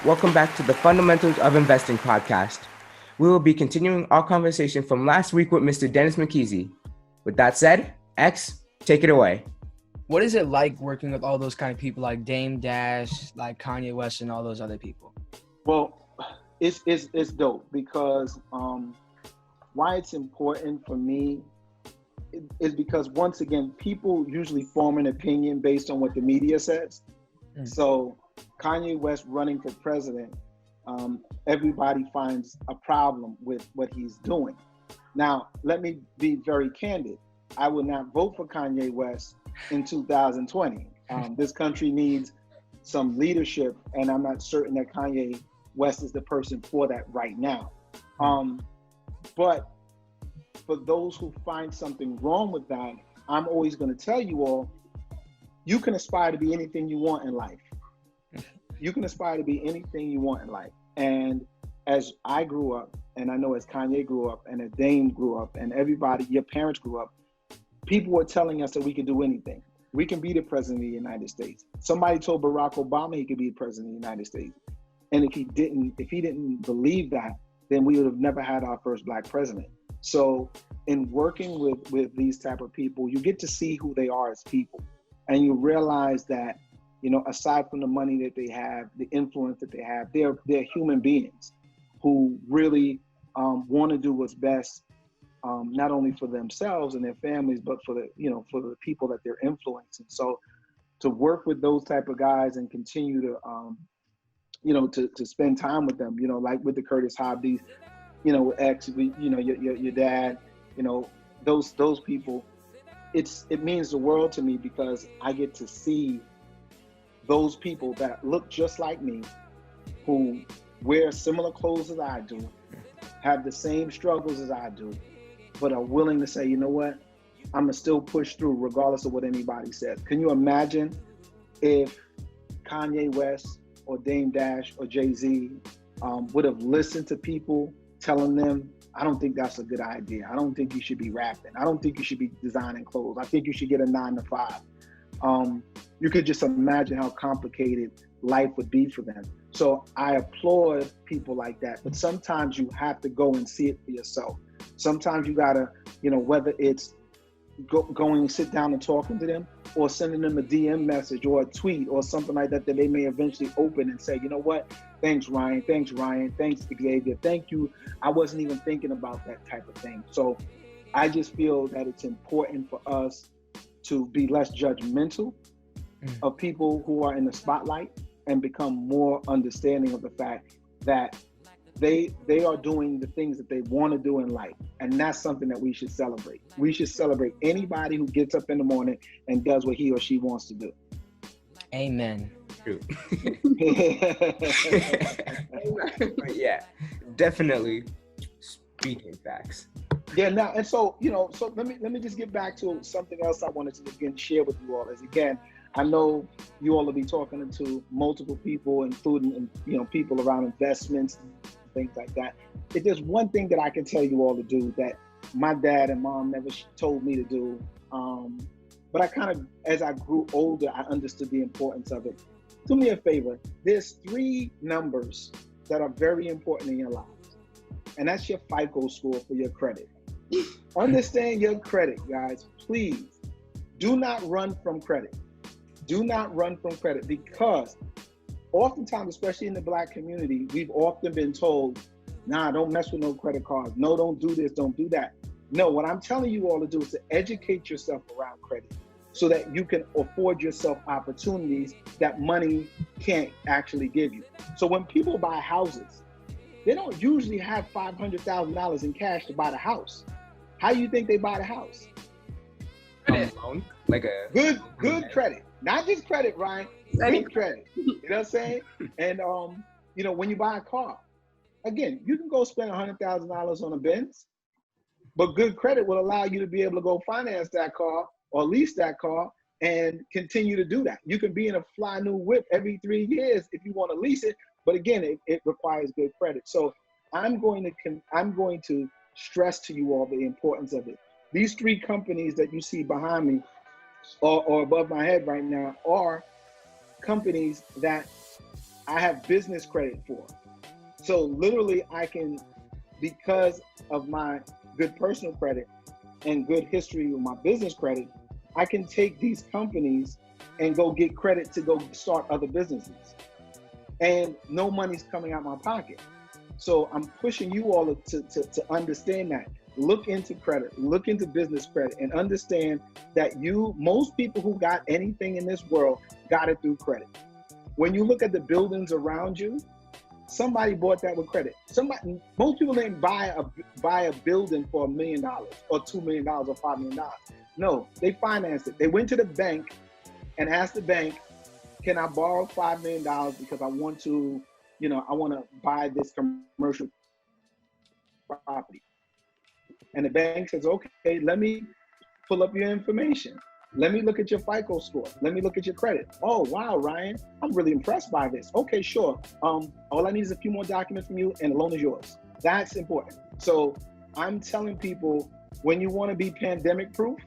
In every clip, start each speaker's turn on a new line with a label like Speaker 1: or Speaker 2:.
Speaker 1: Welcome back to the Fundamentals of Investing podcast. We will be continuing our conversation from last week with Mr. Dennis McKesey. With that said, X, take it away.
Speaker 2: What is it like working with all those kind of people like Dame Dash, like Kanye West, and all those other people?
Speaker 3: Well, it's dope because why it's important for me is because, once again, people usually form an opinion based on what the media says. So Kanye West running for president, everybody finds a problem with what he's doing. Now, let me be very candid. I would not vote for Kanye West in 2020. This country needs some leadership, and I'm not certain that Kanye West is the person for that right now. But for those who find something wrong with that, I'm always going to tell you all, you can aspire to be anything you want in life. You can aspire to be anything you want in life. And as I grew up, and I know as Kanye grew up, and as Dame grew up, and everybody, your parents grew up, people were telling us that we could do anything. We can be the president of the United States. Somebody told Barack Obama he could be the president of the United States. And if he didn't believe that, then we would have never had our first Black president. So in working with these type of people, you get to see who they are as people. And you realize that, aside from the money that they have, the influence that they have, they're human beings who really want to do what's best, not only for themselves and their families, but for the people that they're influencing. So to work with those type of guys and continue to, to spend time with them, like with the Curtis Hobbies, X, your dad, those people, it means the world to me because I get to see those people that look just like me, who wear similar clothes as I do, have the same struggles as I do, but are willing to say, you know what, I'm gonna still push through regardless of what anybody says. Can you imagine if Kanye West or Dame Dash or Jay-Z would have listened to people telling them, I don't think that's a good idea. I don't think you should be rapping. I don't think you should be designing clothes. I think you should get a 9-to-5. You could just imagine how complicated life would be for them. So I applaud people like that, but sometimes you have to go and see it for yourself. Sometimes you gotta, whether it's going and sit down and talking to them, or sending them a DM message or a tweet or something like that they may eventually open and say, you know what, thanks Ryan, thanks Xavier, thank you. I wasn't even thinking about that type of thing. So I just feel that it's important for us to be less judgmental of people who are in the spotlight and become more understanding of the fact that they are doing the things that they want to do in life. And that's something that we should celebrate. We should celebrate anybody who gets up in the morning and does what he or she wants to do.
Speaker 2: Amen.
Speaker 1: True. Yeah, definitely speaking facts.
Speaker 3: Yeah, now, and so, so let me just get back to something else I wanted to again share with you all. Is again, I know you all will be talking to multiple people, including, people around investments, things like that. If there's one thing that I can tell you all to do that my dad and mom never told me to do, but I kind of, as I grew older, I understood the importance of it. Do me a favor. There's 3 numbers that are very important in your lives, and that's your FICO score for your credit. Understand your credit, guys. Please do not run from credit. Do not run from credit, because oftentimes, especially in the Black community, we've often been told, nah, don't mess with no credit cards. No, don't do this, don't do that. No, what I'm telling you all to do is to educate yourself around credit so that you can afford yourself opportunities that money can't actually give you. So when people buy houses, they don't usually have $500,000 in cash to buy the house. How do you think they buy the house?
Speaker 1: Loan, like a
Speaker 3: good credit. Not just credit, Ryan. Good credit. You know what I'm saying? And when you buy a car, again, you can go spend $100,000 on a Benz, but good credit will allow you to be able to go finance that car or lease that car and continue to do that. You can be in a fly new whip every 3 years if you want to lease it, but again, it requires good credit. So I'm going to stress to you all the importance of it. These 3 companies that you see behind me or above my head right now are companies that I have business credit for. So literally I can, because of my good personal credit and good history with my business credit, I can take these companies and go get credit to go start other businesses. And no money's coming out my pocket. So I'm pushing you all to understand that. Look into credit, look into business credit, and understand that most people who got anything in this world got it through credit. When you look at the buildings around you, somebody bought that with credit. Most people didn't buy a building for $1 million or $2 million or $5 million. No, they financed it. They went to the bank and asked the bank, can I borrow $5 million because I want to, I want to buy this commercial property. And the bank says, okay, let me pull up your information. Let me look at your FICO score. Let me look at your credit. Oh, wow, Ryan, I'm really impressed by this. Okay, sure. All I need is a few more documents from you and the loan is yours. That's important. So I'm telling people, when you want to be pandemic proof,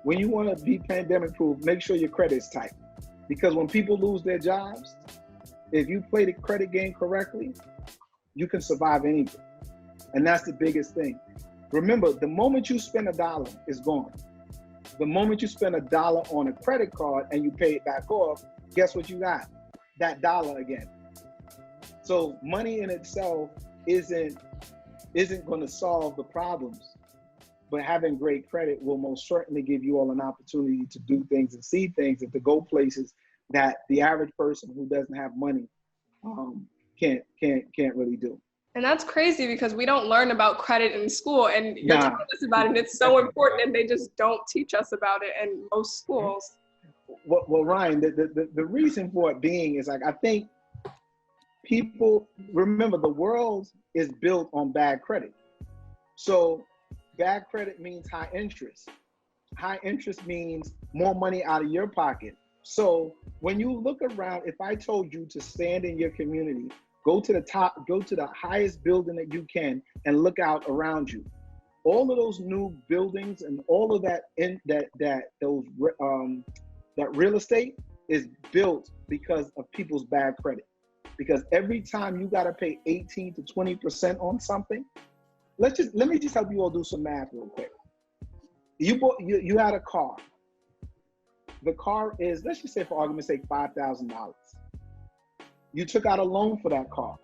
Speaker 3: make sure your credit is tight. Because when people lose their jobs, if you play the credit game correctly, you can survive anything. And that's the biggest thing. Remember, the moment you spend $1, it's gone. The moment you spend $1 on a credit card and you pay it back off, guess what you got? That $1 again. So money in itself isn't going to solve the problems, but having great credit will most certainly give you all an opportunity to do things and see things and to go places that the average person who doesn't have money can't really do.
Speaker 4: And that's crazy because we don't learn about credit in school, and you're telling us about it, and it's so important, and they just don't teach us about it in most schools.
Speaker 3: Well, Ryan, the reason for it being is I think people remember the world is built on bad credit. So bad credit means high interest. High interest means more money out of your pocket. So when you look around, if I told you to stand in your community, go to the top, go to the highest building that you can and look out around you. All of those new buildings and all of that that real estate is built because of people's bad credit. Because every time you got to pay 18 to 20% on something, let me just help you all do some math real quick. You had a car. The car is, let's just say for argument's sake, $5,000. You took out a loan for that car.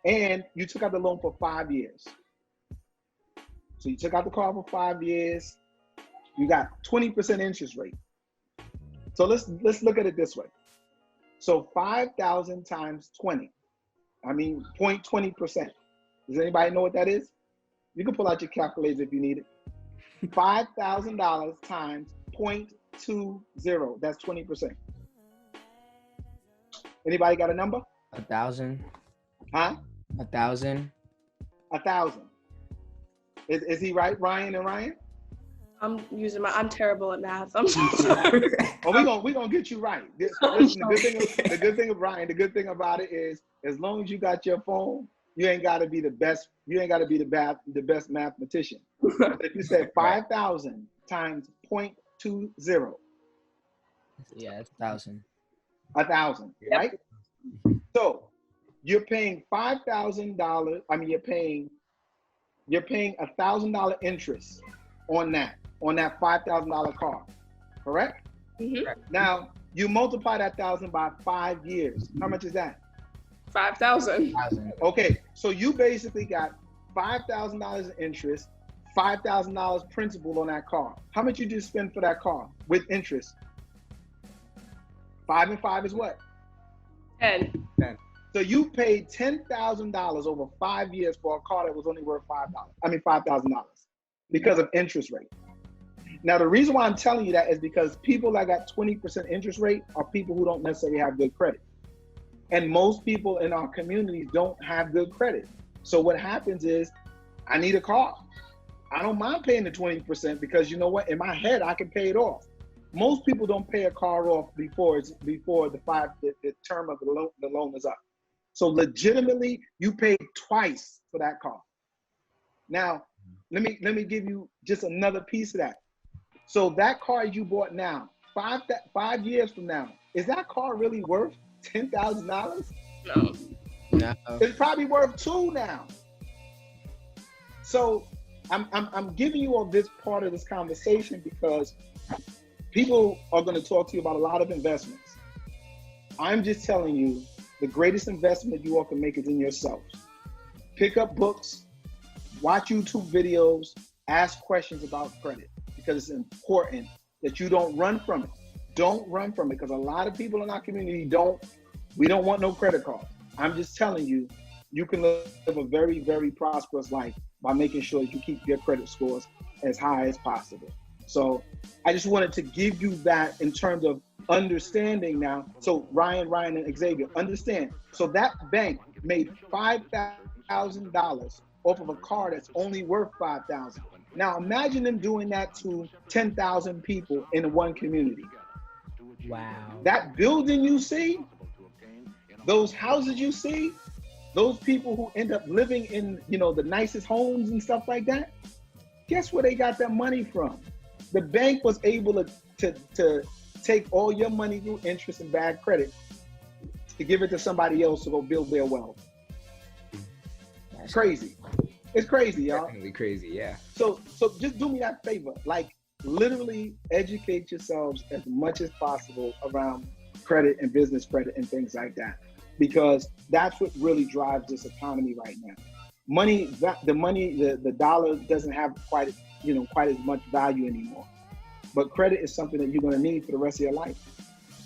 Speaker 3: And you took out the loan for 5 years. So you took out the car for 5 years. You got 20% interest rate. So let's look at it this way. So 5,000 times 0.20%. Does anybody know what that is? You can pull out your calculator if you need it. $5,000 times 0.20. That's 20%. Anybody got a number?
Speaker 2: 1,000.
Speaker 3: Huh?
Speaker 2: 1,000.
Speaker 3: 1,000. Is he right, Ryan and Ryan?
Speaker 4: I'm terrible at math. I'm sorry.
Speaker 3: Oh, we gonna get you right. Listen, the good thing of Ryan, the good thing about it is, as long as you got your phone, you ain't got to be the best. You ain't got to be the best mathematician. If you said 5,000 times 0.20.
Speaker 2: Yeah, it's 1,000.
Speaker 3: 1,000, right? So you're paying $5,000. I mean, you're paying $1,000 interest on that $5,000 car, correct?
Speaker 4: Mm-hmm.
Speaker 3: Now you multiply that 1,000 by 5 years. How much is that?
Speaker 4: 5,000.
Speaker 3: Okay, so you basically got $5,000 in interest, $5,000 principal on that car. How much you just spend for that car with interest? 5 and 5 is what?
Speaker 4: 10.
Speaker 3: So you paid $10,000 over 5 years for a car that was only worth $5,000 because of interest rate. Now, the reason why I'm telling you that is because people that got 20% interest rate are people who don't necessarily have good credit. And most people in our communities don't have good credit. So what happens is, I need a car. I don't mind paying the 20% because you know what? In my head, I can pay it off. Most people don't pay a car off before the term of the loan is up. So legitimately, you paid twice for that car. Now, let me give you just another piece of that. So that car you bought now, 5 years from now, is that car really worth $10,000?
Speaker 4: No.
Speaker 2: No.
Speaker 3: It's probably worth 2 now. So I'm giving you all this part of this conversation because people are going to talk to you about a lot of investments. I'm just telling you, the greatest investment you all can make is in yourself. Pick up books, watch YouTube videos, ask questions about credit, because it's important that you don't run from it. Don't run from it, because a lot of people in our community we don't want no credit cards. I'm just telling you, you can live a very, very prosperous life by making sure that you keep your credit scores as high as possible. So I just wanted to give you that in terms of understanding now. So Ryan and Xavier, understand. So that bank made $5,000 off of a car that's only worth $5,000. Now imagine them doing that to 10,000 people in one community.
Speaker 2: Wow.
Speaker 3: That building you see, those houses you see, those people who end up living in, the nicest homes and stuff like that, guess where they got that money from? The bank was able to take all your money through interest and bad credit to give it to somebody else to go build their wealth. It's crazy. It's crazy, y'all.
Speaker 1: Definitely crazy, yeah.
Speaker 3: So just do me that favor. Like, literally educate yourselves as much as possible around credit and business credit and things like that, because that's what really drives this economy right now. The dollar doesn't have quite as much value anymore. But credit is something that you're going to need for the rest of your life.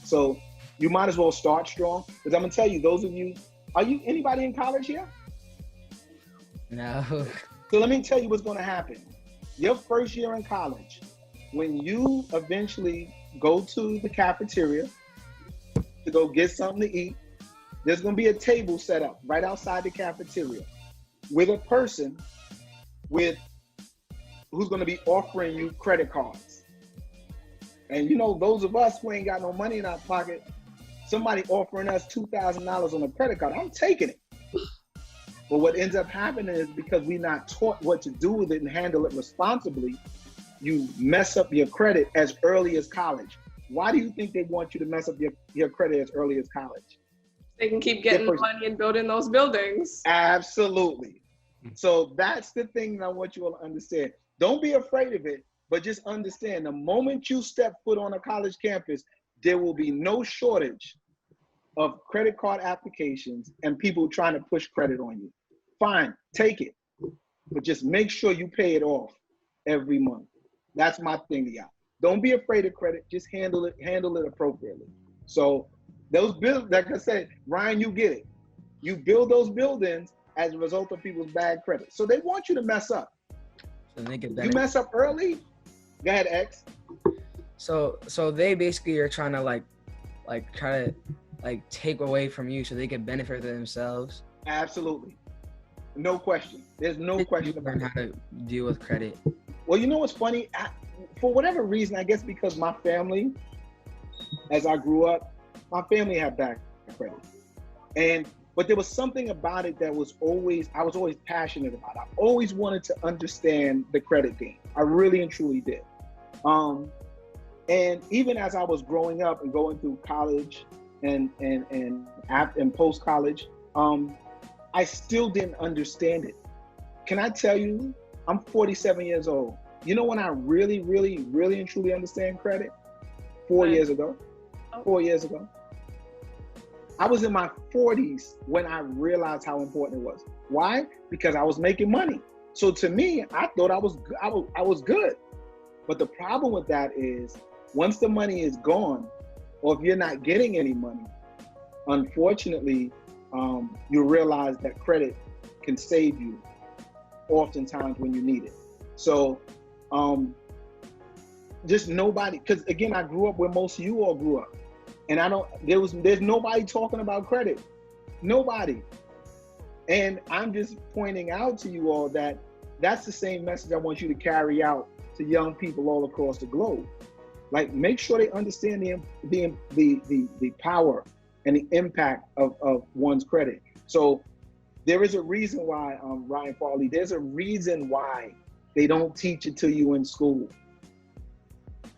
Speaker 3: So you might as well start strong. Because I'm going to tell you, those of you, anybody in college here?
Speaker 2: No.
Speaker 3: So let me tell you what's going to happen. Your first year in college, when you eventually go to the cafeteria to go get something to eat, there's going to be a table set up right outside the cafeteria with a person who's going to be offering you credit cards. And those of us who ain't got no money in our pocket, somebody offering us $2,000 on a credit card, I'm taking it. But what ends up happening is, because we're not taught what to do with it and handle it responsibly, you mess up your credit as early as college. Why do you think they want you to mess up your credit as early as college?
Speaker 4: They can keep getting the money and building those buildings.
Speaker 3: Absolutely. So that's the thing that I want you all to understand. Don't be afraid of it, but just understand, the moment you step foot on a college campus, there will be no shortage of credit card applications and people trying to push credit on you. Fine, take it, but just make sure you pay it off every month. That's my thing to y'all. Don't be afraid of credit. Just handle it appropriately. So those bills, like I said, Ryan, you get it. You build those buildings as a result of people's bad credit. So they want you to mess up.
Speaker 2: So they get
Speaker 3: You mess up early, go ahead, X.
Speaker 2: So they basically are trying to try to take away from you so they can benefit themselves.
Speaker 3: Absolutely. No question. There's no question about
Speaker 2: learn how to deal with credit.
Speaker 3: Well, you know what's funny? For whatever reason, I guess because my family, as I grew up, my family had bad credit. But there was something about it that I was always passionate about. I always wanted to understand the credit game. I really and truly did. And even as I was growing up and going through college and post-college, I still didn't understand it. Can I tell you, I'm 47 years old. You know when I really, really, really and truly understand credit? 4 years ago. 4 years ago. I was in my 40s when I realized how important it was. Why? Because I was making money. So to me, I thought I was good. But the problem with that is, once the money is gone, or if you're not getting any money, unfortunately, you realize that credit can save you oftentimes when you need it. So just nobody, because again, I grew up where most of you all grew up. And there's nobody talking about credit. Nobody. And I'm just pointing out to you all that that's the same message I want you to carry out to young people all across the globe. Like, make sure they understand the power and the impact of one's credit. So there is a reason why, Ryan Farley, there's a reason why they don't teach it to you in school.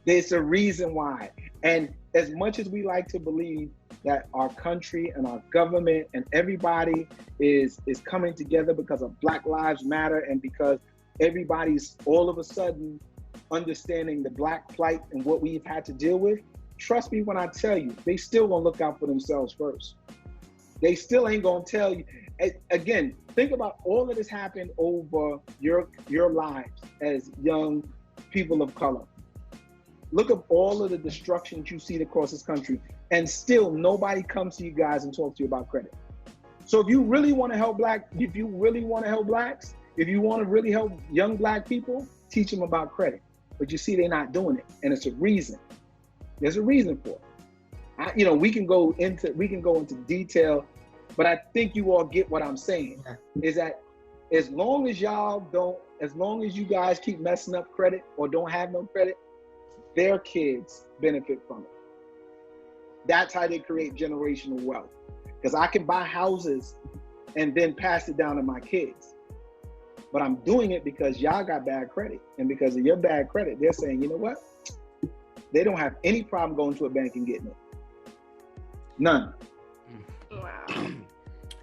Speaker 3: There's a reason why. And as much as we like to believe that our country and our government and everybody is coming together because of Black Lives Matter and because everybody's all of a sudden understanding the Black plight and what we've had to deal with, trust me when I tell you, they still gonna look out for themselves first. They still ain't gonna tell you. Again, think about all that has happened over your lives as young people of color. Look at all of the destruction you see across this country, and still nobody comes to you guys and talks to you about credit. So if you really want to help blacks, if you want to really help young Black people, teach them about credit. But you see, they're not doing it, and it's a reason. There's a reason for it. We can go into detail, but I think you all get what I'm saying. Is that as long as you guys keep messing up credit or don't have no credit, their kids benefit from it. That's how they create generational wealth. Because I can buy houses and then pass it down to my kids. But I'm doing it because y'all got bad credit. And because of your bad credit, they're saying, you know what? They don't have any problem going to a bank and getting it. None.
Speaker 4: Wow.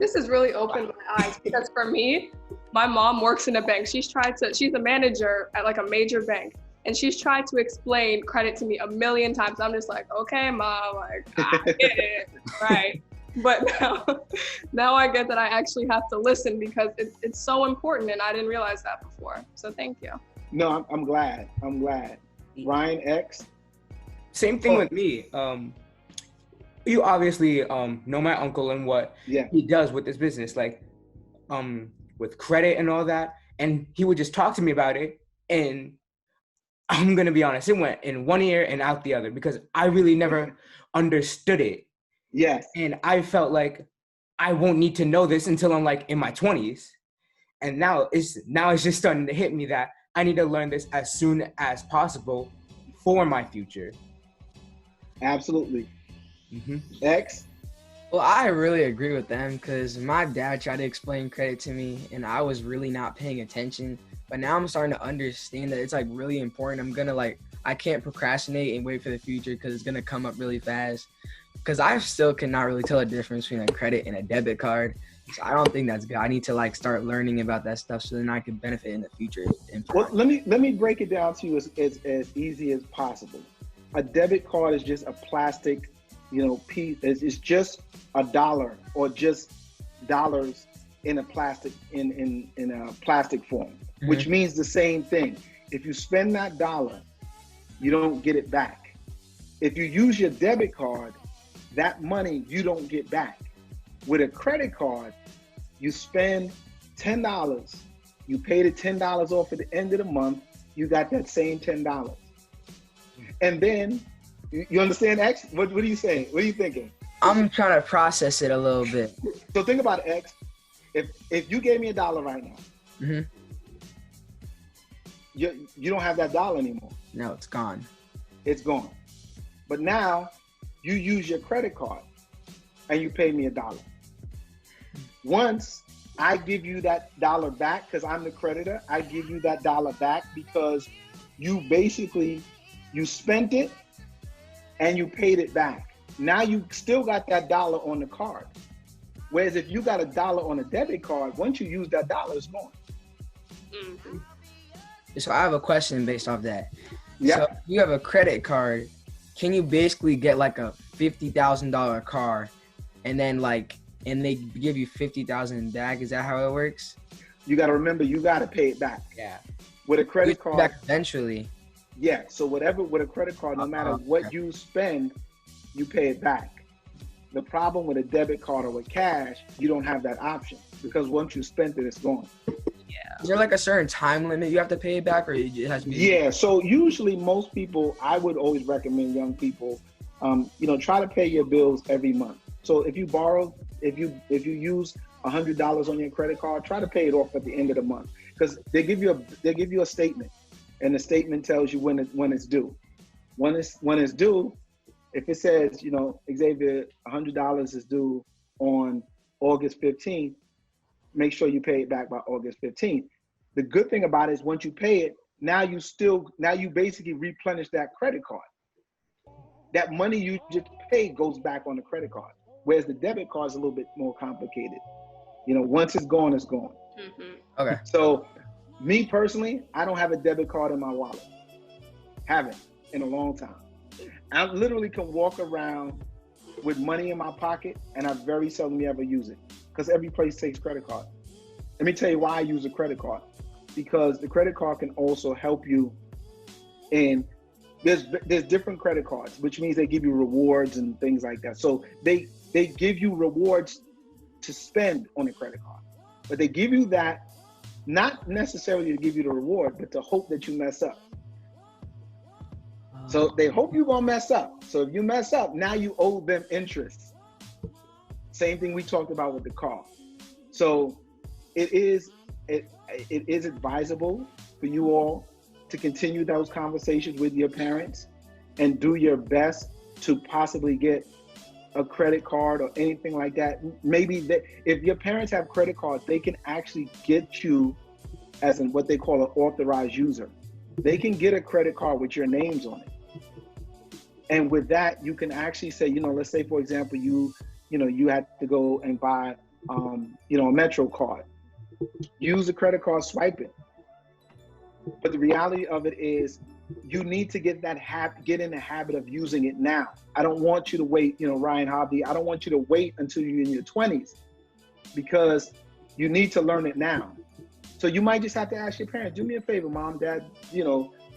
Speaker 4: This has really opened my eyes because for me, my mom works in a bank. She's a manager at like a major bank. And she's tried to explain credit to me a million times. I'm just like, okay, Mom, like, I get it, right? But now I get that I actually have to listen because it's so important, and I didn't realize that before. So thank you.
Speaker 3: No, I'm glad. Ryan X.
Speaker 1: Same thing with me. You obviously know my uncle and what he does with his business, like with credit and all that. And he would just talk to me about it, and I'm gonna be honest, it went in one ear and out the other because I really never understood it.
Speaker 3: Yes.
Speaker 1: And I felt like I won't need to know this until I'm like in my 20s. And now it's just starting to hit me that I need to learn this as soon as possible for my future.
Speaker 3: Absolutely.
Speaker 1: Mm-hmm.
Speaker 3: X?
Speaker 2: Well, I really agree with them because my dad tried to explain credit to me and I was really not paying attention. But now I'm starting to understand that it's like really important. I can't procrastinate and wait for the future because it's going to come up really fast. Because I still cannot really tell the difference between a credit and a debit card. So I don't think that's good. I need to start learning about that stuff so then I can benefit in the future.
Speaker 3: Well, let me break it down to you as easy as possible. A debit card is just a plastic, piece. It's just a dollar or just dollars in a plastic in a plastic form, mm-hmm. which means the same thing. If you spend that dollar, you don't get it back. If you use your debit card, that money you don't get back. With a credit card, you spend $10, you pay the $10 off at the end of the month, you got that same $10. And then, you understand, X? What are you saying? What are you thinking?
Speaker 2: I'm trying to process it a little bit.
Speaker 3: So think about it, X. If you gave me $1 right now, mm-hmm. you don't have that dollar anymore.
Speaker 2: No, it's gone.
Speaker 3: It's gone. But now, you use your credit card and you pay me $1. Once I give you that dollar back, because I'm the creditor, I give you that dollar back because you spent it and you paid it back. Now you still got that dollar on the card. Whereas if you got $1 on a debit card, once you use that dollar, it's gone.
Speaker 4: Mm-hmm.
Speaker 2: So I have a question based off that.
Speaker 3: Yeah.
Speaker 2: So if you have a credit card, can you basically get like a $50,000 car and then and they give you $50,000 back? Is that how it works?
Speaker 3: You got to remember, you got to pay it back.
Speaker 2: Yeah.
Speaker 3: With a credit card.
Speaker 2: Back eventually.
Speaker 3: Yeah. So whatever with a credit card, no matter what you spend, you pay it back. The problem with a debit card or with cash, you don't have that option because once you spent it, it's gone.
Speaker 2: Yeah. Is there a certain time limit you have to pay it back, or it has to be?
Speaker 3: Yeah. So usually most people, I would always recommend young people, try to pay your bills every month. So if you use $100 on your credit card, try to pay it off at the end of the month because they give you a statement, and the statement tells you when it's due. When it's due, if it says, Xavier, $100 is due on August 15th, make sure you pay it back by August 15th. The good thing about it is once you pay it, now you basically replenish that credit card. that money you just paid goes back on the credit card. Whereas the debit card is a little bit more complicated. You know, once it's gone, it's gone.
Speaker 4: Mm-hmm.
Speaker 2: Okay.
Speaker 3: So me personally, I don't have a debit card in my wallet. Haven't in a long time. I literally can walk around with money in my pocket, and I very seldom ever use it because every place takes credit card. Let me tell you why I use a credit card. Because the credit card can also help you in, there's different credit cards, which means they give you rewards and things like that. So they give you rewards to spend on a credit card, but they give you that not necessarily to give you the reward, but to hope that you mess up. So they hope you're gonna mess up. So if you mess up, now you owe them interest. Same thing we talked about with the car. So it is advisable for you all to continue those conversations with your parents and do your best to possibly get a credit card or anything like that. Maybe if your parents have credit cards, they can actually get you as in what they call an authorized user. They can get a credit card with your names on it. And with that, you can actually say, you know, let's say, for example, you had to go and buy, a Metro card. Use the credit card, swipe it. But the reality of it is, you need to get in the habit of using it now. I don't want you to wait, Ryan Hobby, I don't want you to wait until you're in your 20s, because you need to learn it now. So you might just have to ask your parents, do me a favor, mom, dad,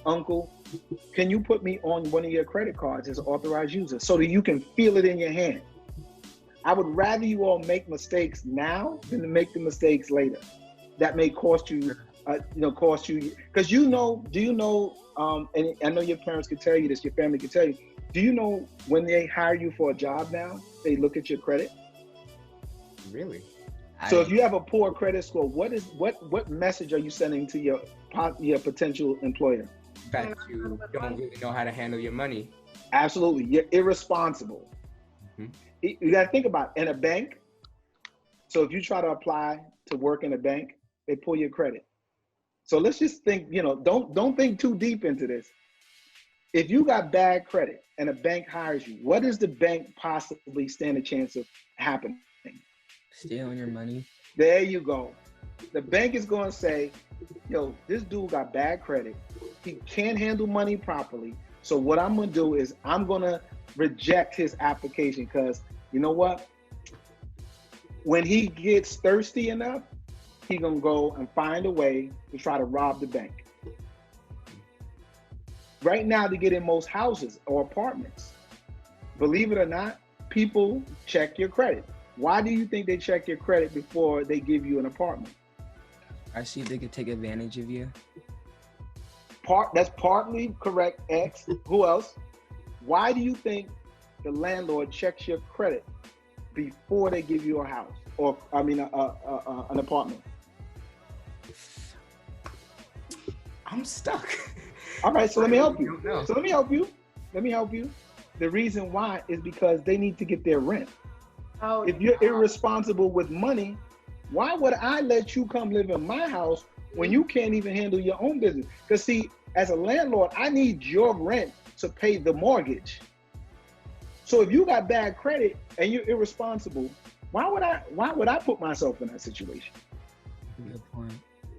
Speaker 3: uncle, can you put me on one of your credit cards as an authorized user so that you can feel it in your hand? I would rather you all make mistakes now than to make the mistakes later. That may cost you, because do you know, and I know your parents could tell you this, your family could tell you, do you know when they hire you for a job now, they look at your credit?
Speaker 1: Really?
Speaker 3: So if you have a poor credit score, what message are you sending to your potential employer?
Speaker 1: That you don't really know how to handle your money.
Speaker 3: Absolutely, you're irresponsible. Mm-hmm. You got to think about it. In a bank. So if you try to apply to work in a bank, they pull your credit. So let's just think, don't think too deep into this. If you got bad credit and a bank hires you, what does the bank possibly stand a chance of happening?
Speaker 2: Stealing your money.
Speaker 3: There you go. The bank is going to say, this dude got bad credit. He can't handle money properly. So what I'm going to do is I'm going to reject his application, because you know what? When he gets thirsty enough, he's going to go and find a way to try to rob the bank. Right now, to get in most houses or apartments, believe it or not, people check your credit. Why do you think they check your credit before they give you an apartment?
Speaker 2: I see if they could take advantage of you.
Speaker 3: That's partly correct, X. Who else? Why do you think the landlord checks your credit before they give you a house, or an apartment?
Speaker 1: I'm stuck.
Speaker 3: All right, so let me help you. Let me help you. The reason why is because they need to get their rent. Oh, if you're irresponsible with money, why would I let you come live in my house when you can't even handle your own business? Because see, as a landlord, I need your rent to pay the mortgage. So if you got bad credit and you're irresponsible, why would I put myself in that situation?
Speaker 2: Good point.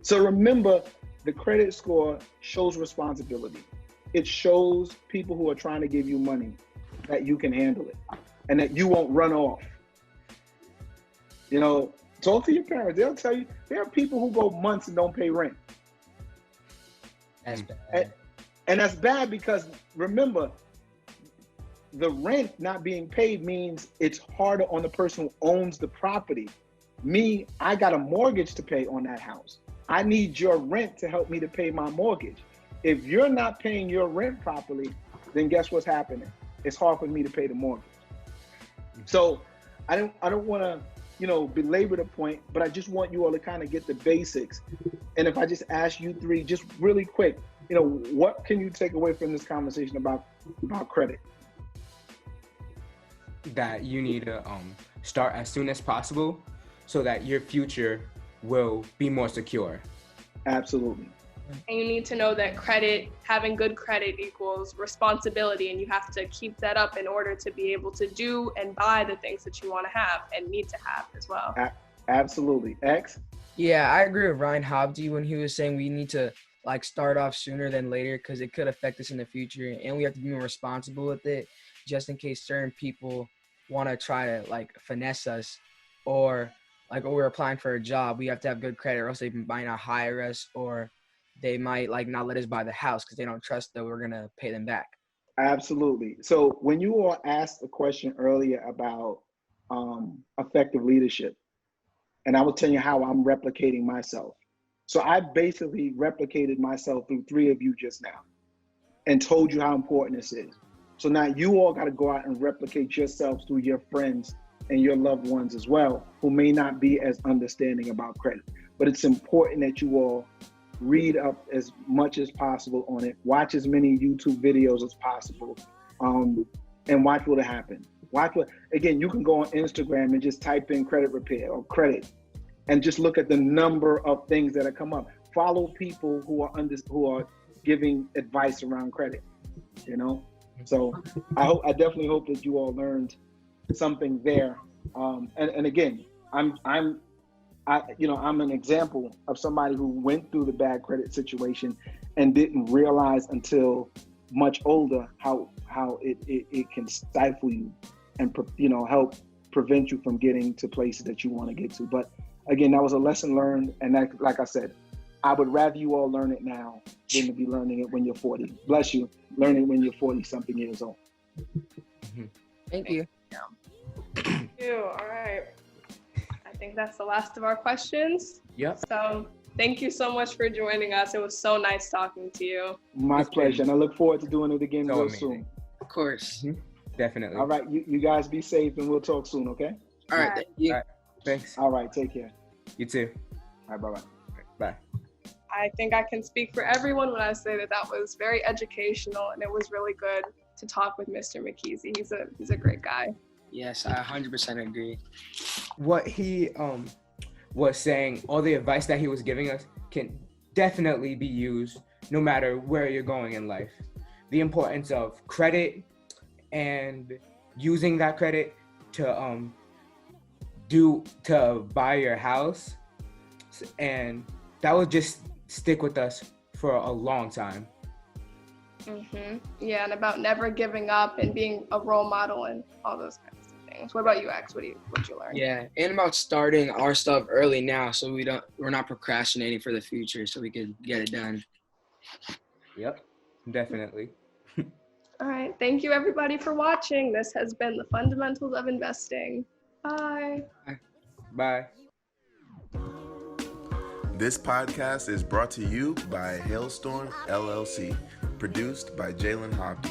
Speaker 3: So remember, the credit score shows responsibility. It shows people who are trying to give you money that you can handle it and that you won't run off. Talk to your parents. They'll tell you there are people who go months and don't pay rent.
Speaker 2: That's bad.
Speaker 3: And that's bad because remember, the rent not being paid means it's harder on the person who owns the property. Me, I got a mortgage to pay on that house. I need your rent to help me to pay my mortgage. If you're not paying your rent properly, then guess what's happening? It's hard for me to pay the mortgage. So I don't want to, belabor the point, but I just want you all to kind of get the basics. And if I just ask you three, just really quick, what can you take away from this conversation about credit?
Speaker 1: That you need to start as soon as possible so that your future will be more secure.
Speaker 3: Absolutely.
Speaker 4: And you need to know that having good credit equals responsibility, and you have to keep that up in order to be able to do and buy the things that you want to have and need to have as well.
Speaker 3: Absolutely. X?
Speaker 2: Yeah, I agree with Ryan Hobdy when he was saying we need to like start off sooner than later because it could affect us in the future, and we have to be more responsible with it just in case certain people want to try to like finesse us, or like when we're applying for a job, we have to have good credit or else they might not hire us, or they might like not let us buy the house because they don't trust that we're going to pay them back.
Speaker 3: Absolutely. So when you all asked the question earlier about effective leadership, and I will tell you how I'm replicating myself. So I basically replicated myself through 3 of you just now and told you how important this is. So now you all got to go out and replicate yourselves through your friends and your loved ones as well, who may not be as understanding about credit. But it's important that you all read up as much as possible on it, watch as many YouTube videos as possible, and watch what happens. Again, you can go on Instagram and just type in credit repair or credit and just look at the number of things that have come up. Follow people who are giving advice around credit, you know? So I definitely hope that you all learned something there. And again, I'm an example of somebody who went through the bad credit situation and didn't realize until much older how it can stifle you and help prevent you from getting to places that you want to get to. But again, that was a lesson learned, and that, like I said, I would rather you all learn it now than to be learning it when you're 40. Bless you, learning when you're 40-something years old.
Speaker 2: Thank you.
Speaker 4: Thank you. All right. I think that's the last of our questions.
Speaker 1: Yep.
Speaker 4: So thank you so much for joining us. It was so nice talking to you.
Speaker 3: My pleasure. And I look forward to doing it again real soon.
Speaker 2: Of course.
Speaker 1: Mm-hmm. Definitely.
Speaker 3: All right. You guys be safe and we'll talk soon, okay?
Speaker 2: All right. Thank you.
Speaker 1: All right. Thanks.
Speaker 3: All right. Take care.
Speaker 1: You too.
Speaker 3: All right. Bye-bye.
Speaker 1: Bye.
Speaker 4: I think I can speak for everyone when I say that was very educational, and it was really good to talk with Mr. McKesey. He's a great guy.
Speaker 2: Yes, I 100% agree.
Speaker 1: What he was saying, all the advice that he was giving us can definitely be used no matter where you're going in life. The importance of credit and using that credit to buy your house, and that will just stick with us for a long time.
Speaker 4: Yeah, and about never giving up and being a role model and all those kinds of things. What about you, X? What you learn?
Speaker 2: Yeah, and about starting our stuff early now, so we're not procrastinating for the future, so we can get it done.
Speaker 1: Yep, definitely.
Speaker 4: All right, thank you everybody for watching. This has been the Fundamentals of Investing. Bye.
Speaker 1: Bye.
Speaker 5: This podcast is brought to you by Hailstorm LLC, produced by Jalen Hobby.